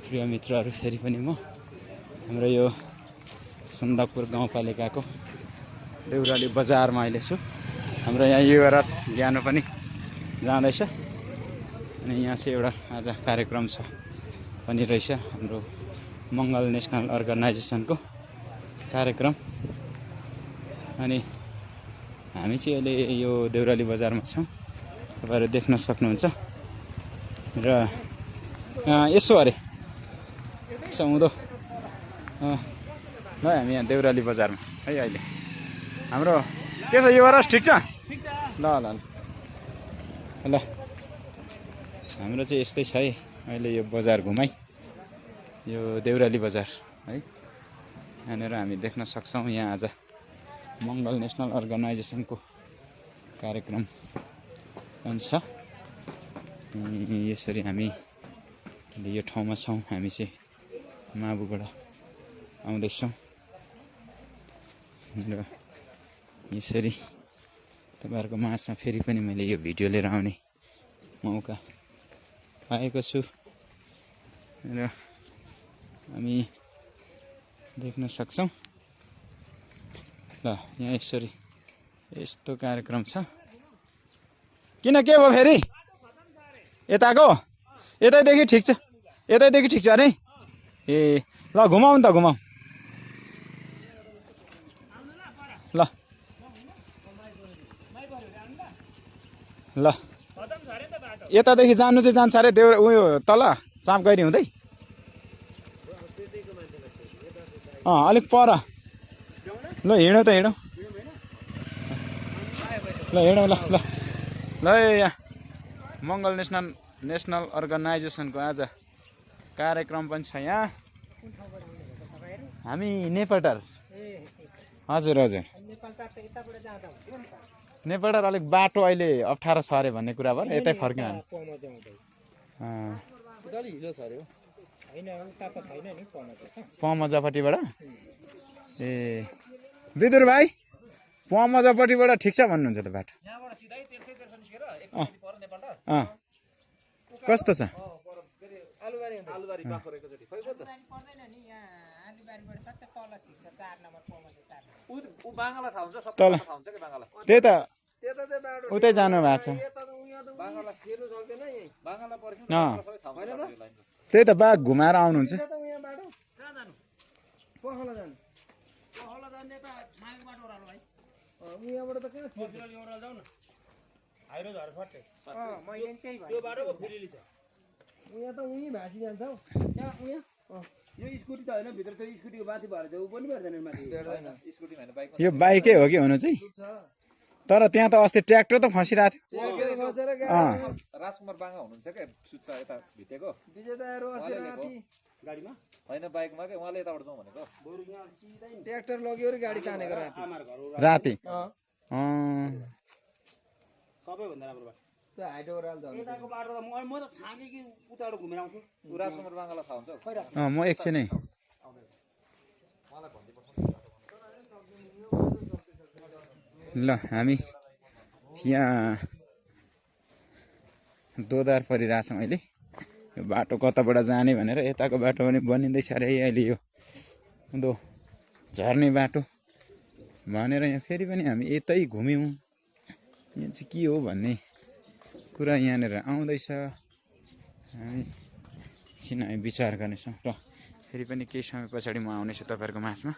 प्रिय मित्रहरू, फेरि पनि म हाम्रो यो सन्दकपुर गाउँपालिकाको देउराली बजारमा अहिले छु। हाम्रो यहाँ युवराज ज्ञानो पनि जाँदैछ अनि यहाँ चाहिँ एउटा आज कार्यक्रम छ पनि रहेछ, हाम्रो मङ्गल नेसनल अर्गनाइजेसनको कार्यक्रम। अनि हामी चाहिँ अहिले यो देउराली बजारमा छौँ, तपाईँहरू देख्न सक्नुहुन्छ। र यसो अरे सौँदो ल हामी यहाँ देउराली बजारमा है। अहिले हाम्रो के छ युवराज, ठिक छ? ल ल ल ल हाम्रो चाहिँ यस्तै छ है। अहिले यो बजार घुमाइ, यो देउराली बजार है, यहाँनिर हामी देख्न सक्छौँ। यहाँ आज मङ्गल नेसनल अर्गनाइजेसनको कार्यक्रम पनि छ। यसरी हामी यो ठाउँमा छौँ। हामी चाहिँ माबुबाट आउँदैछौँ र यसरी तपाईँहरूको माझमा फेरि पनि मैले यो भिडियो लिएर आउने मौका पाएको छु र हामी देख्न सक्छौँ। ल यहाँ यसरी यस्तो कार्यक्रम छ। किन के भयो फेरि? यताको यतैदेखि ठिक छ, यतैदेखि ठिक छ अरे। ए ल घुमाऊ नि त, घुमाऊ ल ल। यतादेखि जानु चाहिँ जान्छ अरे देउ उयो तल चाँपगैरी हुँदै। अलिक पर ल हिँडौँ त, हिँडौँ ल, हिँडौँ ल ल ल। यहाँ मङ्गल नेसनल अर्गनाइजेसनको आज कार्यक्रम पनि छ। यहाँ हामी नेपालटार। हजुर हजुर, नेपालटार अलिक बाटो अहिले अप्ठ्यारो छ अरे भन्ने कुरा भयो, यतै फर्क्यौँ हामी। पमजापट्टिबाट ए विदुर भाइ, पमजापट्टिबाट ठिक छ भन्नुहुन्छ त बाटो? कस्तो छ? तल त्यही त उतै जानु भएको छ। त्यही त बाघ घुमाएर आउनुहुन्छ। यो बाइकै हो कि हुनु चाहिँ, तर त्यहाँ त अस्ति ट्र्याक्टर त फसिरहेको थियो। राजकुमार बाङ्गा हुनुहुन्छ क्या, सुत्छ यता भित्तेको गाडीमा होइन, बाइकमा क्या, उहाँले यताबाट जाउँ भनेको। ट्र्याक्टर लग्यो रे, गाडी तानेको राति। सबैभन्दा राम्रो बाटो हाइट ओराल छ। यताको बाटो त म त छाँगे कि उताबाट घुमेर आउँछु। राजकुमार बाङ्गालाई थाहा हुन्छ खै? म एकछिन है। ल हामी यहाँ दोधार परिरहेछौँ अहिले। यो बाटो कताबाट जाने भनेर, यताको बाटो पनि बनिँदैछ अरे अहिले। यो दो झर्ने बाटो भनेर यहाँ फेरि पनि हामी यतै घुम्यौँ। यहाँ चाहिँ के हो भन्ने कुरा यहाँनिर आउँदैछ। हामी एकछिन हामी विचार गर्नेछौँ र फेरि पनि केही समय पछाडि म आउनेछु तपाईँहरूको माझमा।